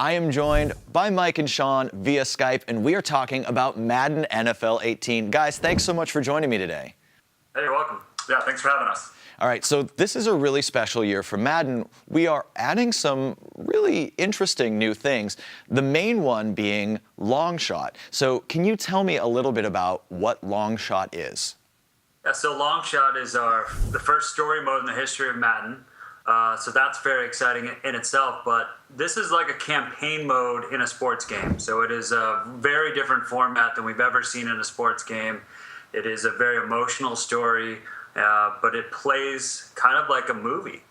I am joined by Mike and Sean via Skype, and we are talking about Madden NFL 18. Guys, thanks so much for joining me today. Hey, you're welcome. Yeah, thanks for having us. All right, so this is a really special year for Madden. We are adding some really interesting new things, the main one being Longshot. So can you tell me a little bit about what Longshot is? Yeah, so Longshot is the first story mode in the history of Madden. So that's very exciting in itself, but this is like a campaign mode in a sports game. So it is a very different format than we've ever seen in a sports game. It is a very emotional story, but it plays kind of like a movie,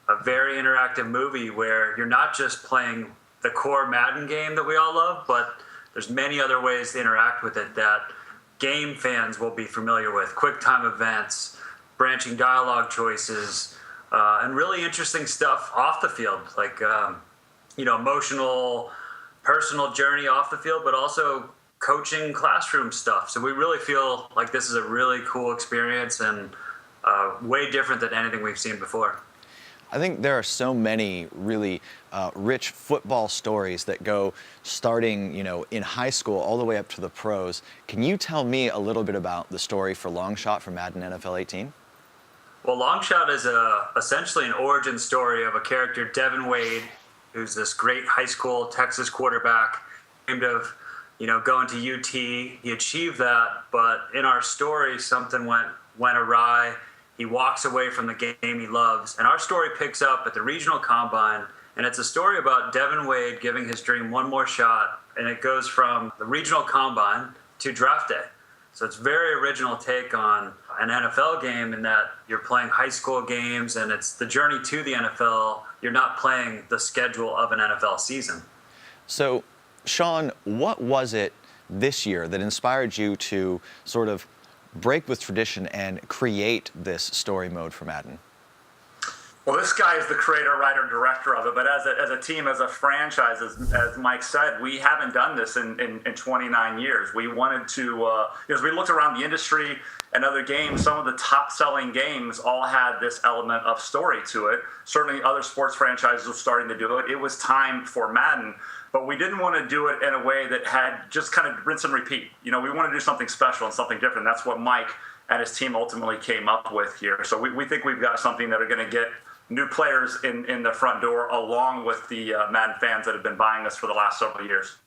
a very interactive movie where you're not just playing the core Madden game that we all love, but there's many other ways to interact with it that game fans will be familiar with. Quick time events, branching dialogue choices, and really interesting stuff off the field, like emotional, personal journey off the field, but also coaching classroom stuff. So we really feel like this is a really cool experience and way different than anything we've seen before. I think there are so many really rich football stories that go starting, in high school all the way up to the pros. Can you tell me a little bit about the story for Longshot for Madden NFL 18? Well, Longshot is essentially an origin story of a character, Devin Wade, who's this great high school Texas quarterback, dreamed of, going to UT. He achieved that, but in our story, something went awry. He walks away from the game he loves, and our story picks up at the regional combine, and it's a story about Devin Wade giving his dream one more shot, and it goes from the regional combine to draft day. So it's a very original take on an NFL game in that you're playing high school games and it's the journey to the NFL. You're not playing the schedule of an NFL season. So, Sean, what was it this year that inspired you to sort of break with tradition and create this story mode for Madden? Well, this guy is the creator, writer, director of it, but as a team, as a franchise, as Mike said, we haven't done this in 29 years. We wanted to, as we looked around the industry and other games, some of the top-selling games all had this element of story to it. Certainly other sports franchises were starting to do it. It was time for Madden, but we didn't want to do it in a way that had just kind of rinse and repeat. We want to do something special and something different. That's what Mike and his team ultimately came up with here. So we think we've got something that are going to get new players in the front door, along with the Madden fans that have been buying us for the last several years.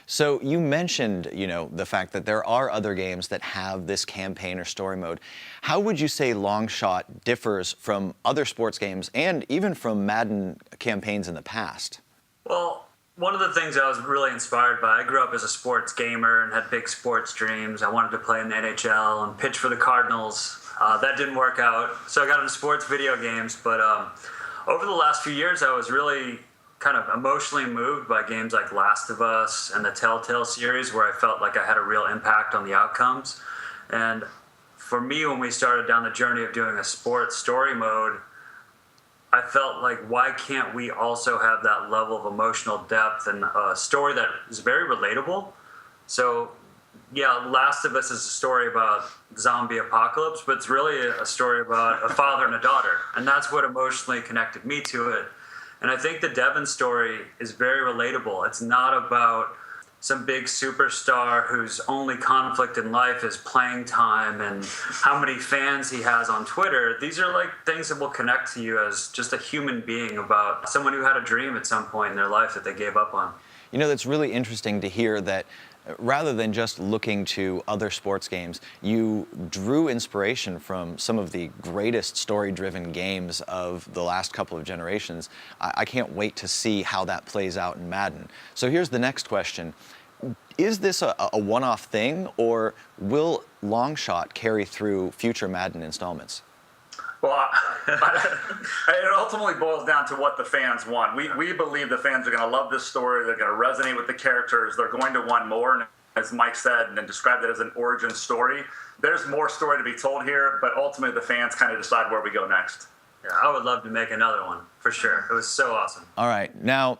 So you mentioned, the fact that there are other games that have this campaign or story mode. How would you say Longshot differs from other sports games and even from Madden campaigns in the past? Well, one of the things I was really inspired by, I grew up as a sports gamer and had big sports dreams. I wanted to play in the NHL and pitch for the Cardinals. That didn't work out, so I got into sports video games. But over the last few years, I was really kind of emotionally moved by games like Last of Us and the Telltale series, where I felt like I had a real impact on the outcomes. And for me, when we started down the journey of doing a sports story mode, I felt like, why can't we also have that level of emotional depth and a story that is very relatable? So yeah, Last of Us is a story about zombie apocalypse, but it's really a story about a father and a daughter. And that's what emotionally connected me to it. And I think the Devin story is very relatable. It's not about some big superstar whose only conflict in life is playing time and how many fans he has on Twitter. These are like things that will connect to you as just a human being about someone who had a dream at some point in their life that they gave up on. That's really interesting to hear that rather than just looking to other sports games, you drew inspiration from some of the greatest story-driven games of the last couple of generations. I can't wait to see how that plays out in Madden. So here's the next question. Is this a one-off thing, or will Longshot carry through future Madden installments? Well, it ultimately boils down to what the fans want. We believe the fans are going to love this story. They're going to resonate with the characters. They're going to want more. And as Mike said and described it as an origin story, there's more story to be told here, but ultimately the fans kind of decide where we go next. Yeah, I would love to make another one, for sure. It was so awesome. All right. Now,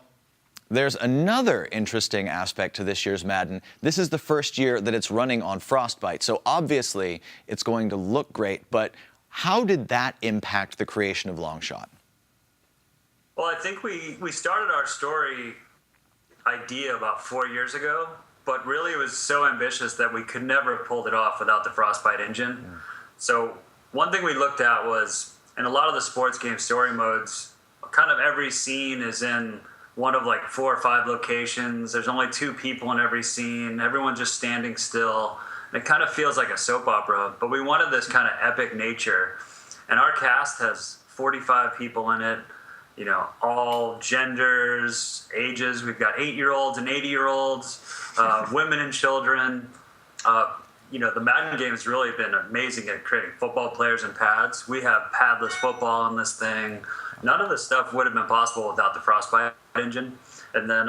there's another interesting aspect to this year's Madden. This is the first year that it's running on Frostbite, so obviously it's going to look great, but how did that impact the creation of Longshot? Well, I think we started our story idea about 4 years ago, but really it was so ambitious that we could never have pulled it off without the Frostbite engine. Yeah. So one thing we looked at was, in a lot of the sports game story modes, kind of every scene is in one of like 4 or 5 locations. There's only 2 people in every scene. Everyone's just standing still. And it kind of feels like a soap opera, but we wanted this kind of epic nature. And our cast has 45 people in it, you know, all genders, ages. We've got 8-year-olds and 80-year-olds, women and children. You know, the Madden game has really been amazing at creating football players and pads. We have padless football in this thing. None of this stuff would have been possible without the Frostbite engine. And then,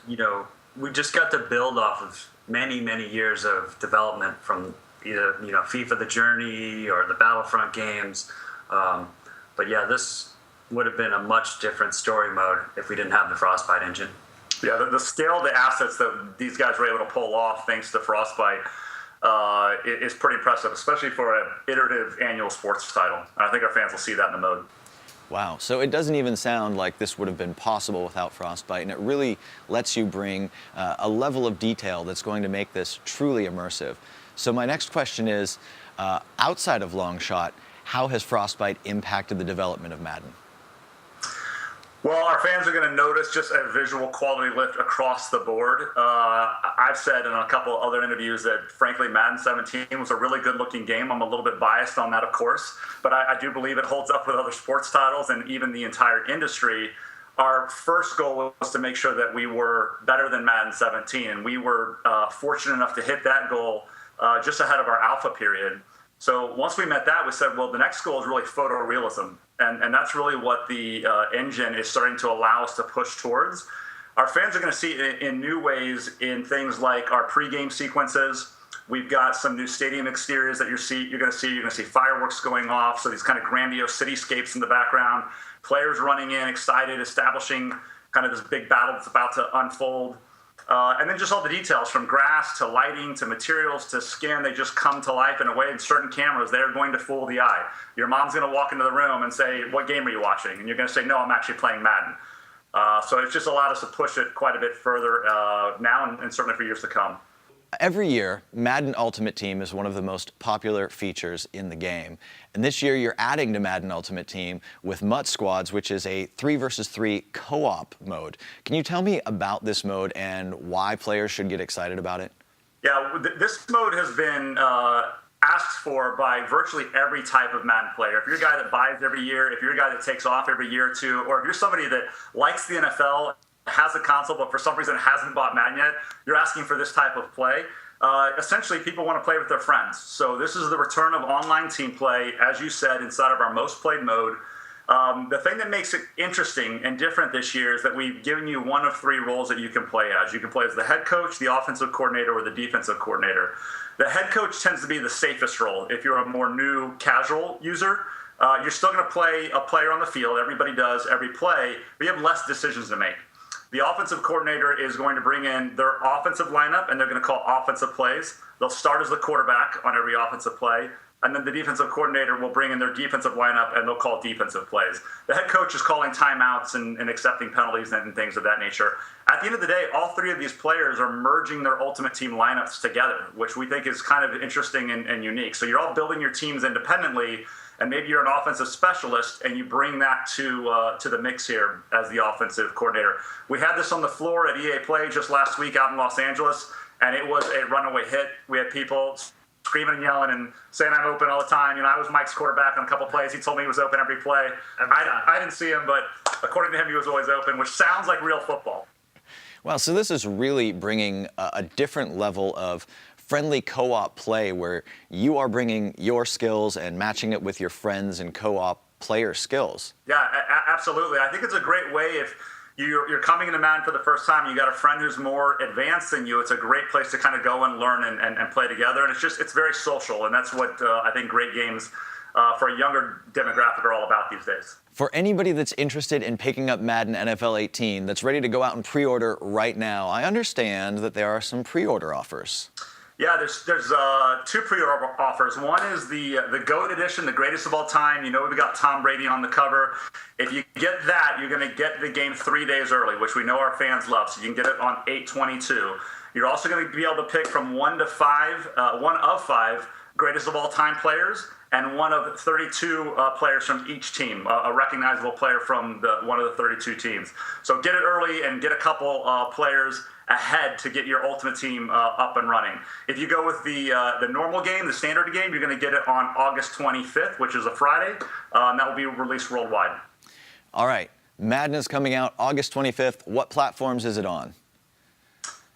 you know, we just got to build off of many, many years of development from either, you know, FIFA The Journey or the Battlefront games. But yeah, this would have been a much different story mode if we didn't have the Frostbite engine. Yeah, the scale of the assets that these guys were able to pull off thanks to Frostbite is pretty impressive, especially for an iterative annual sports title. And I think our fans will see that in the mode. Wow, so it doesn't even sound like this would have been possible without Frostbite, and it really lets you bring a level of detail that's going to make this truly immersive. So my next question is, outside of Longshot, how has Frostbite impacted the development of Madden? Well, our fans are going to notice just a visual quality lift across the board. I've said in a couple other interviews that, frankly, Madden 17 was a really good-looking game. I'm a little bit biased on that, of course, but I do believe it holds up with other sports titles and even the entire industry. Our first goal was to make sure that we were better than Madden 17, and we were fortunate enough to hit that goal just ahead of our alpha period. So once we met that, we said, well, the next goal is really photorealism. And that's really what the engine is starting to allow us to push towards. Our fans are going to see it in new ways in things like our pregame sequences. We've got some new stadium exteriors that you're going to see. You're going to see fireworks going off, so these kind of grandiose cityscapes in the background, players running in, excited, establishing kind of this big battle that's about to unfold. And then just all the details from grass to lighting to materials to skin, they just come to life in a way in certain cameras they're going to fool the eye. Your mom's going to walk into the room and say, what game are you watching? And you're going to say, no, I'm actually playing Madden. So it's just allowed us to push it quite a bit further now and certainly for years to come. Every year, Madden Ultimate Team is one of the most popular features in the game. And this year, you're adding to Madden Ultimate Team with MUT Squads, which is a 3 versus 3 co-op mode. Can you tell me about this mode and why players should get excited about it? Yeah, this mode has been asked for by virtually every type of Madden player. If you're a guy that buys every year, if you're a guy that takes off every year or two, or if you're somebody that likes the NFL, has a console, but for some reason hasn't bought Madden yet, you're asking for this type of play. Essentially, people want to play with their friends. So this is the return of online team play, as you said, inside of our most played mode. The thing that makes it interesting and different this year is that we've given you one of 3 roles that you can play as. You can play as the head coach, the offensive coordinator, or the defensive coordinator. The head coach tends to be the safest role. If you're a more new casual user, you're still going to play a player on the field. Everybody does every play, but you have less decisions to make. The offensive coordinator is going to bring in their offensive lineup, and they're going to call offensive plays. They'll start as the quarterback on every offensive play, and then the defensive coordinator will bring in their defensive lineup, and they'll call defensive plays. The head coach is calling timeouts and accepting penalties and things of that nature. At the end of the day, all 3 of these players are merging their Ultimate Team lineups together, which we think is kind of interesting and unique. So you're all building your teams independently, and maybe you're an offensive specialist, and you bring that to the mix here as the offensive coordinator. We had this on the floor at EA Play just last week out in Los Angeles, and it was a runaway hit. We had people screaming and yelling and saying I'm open all the time. You know, I was Mike's quarterback on a couple plays. He told me he was open every play. I didn't see him, but according to him, he was always open, which sounds like real football. Wow, so this is really bringing a different level of friendly co-op play where you are bringing your skills and matching it with your friends and co-op player skills. Yeah, absolutely. I think it's a great way if you're coming into Madden for the first time, you got a friend who's more advanced than you. It's a great place to kind of go and learn and play together. And it's very social. And that's what I think great games for a younger demographic are all about these days. For anybody that's interested in picking up Madden NFL 18, that's ready to go out and pre-order right now, I understand that there are some pre-order offers. Yeah, there's two pre-order offers. One is the GOAT edition, the greatest of all time. You know, we've got Tom Brady on the cover. If you get that, you're going to get the game 3 days early, which we know our fans love. So you can get it on 8/22. You're also going to be able to pick from 1 to 5, one of 5 greatest of all time players, and one of 32 players from each team, a recognizable player from one of the 32 teams. So get it early and get a couple players ahead to get your ultimate team up and running. If you go with the normal game, the standard game, you're going to get it on August 25th, which is a Friday, and that will be released worldwide. All right, Madden is coming out August 25th. What platforms is it on?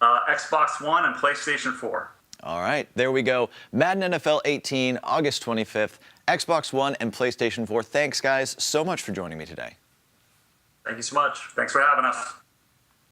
Xbox One and PlayStation 4. All right, there we go. Madden NFL 18, August 25th, Xbox One and PlayStation 4. Thanks, guys, so much for joining me today. Thank you so much. Thanks for having us.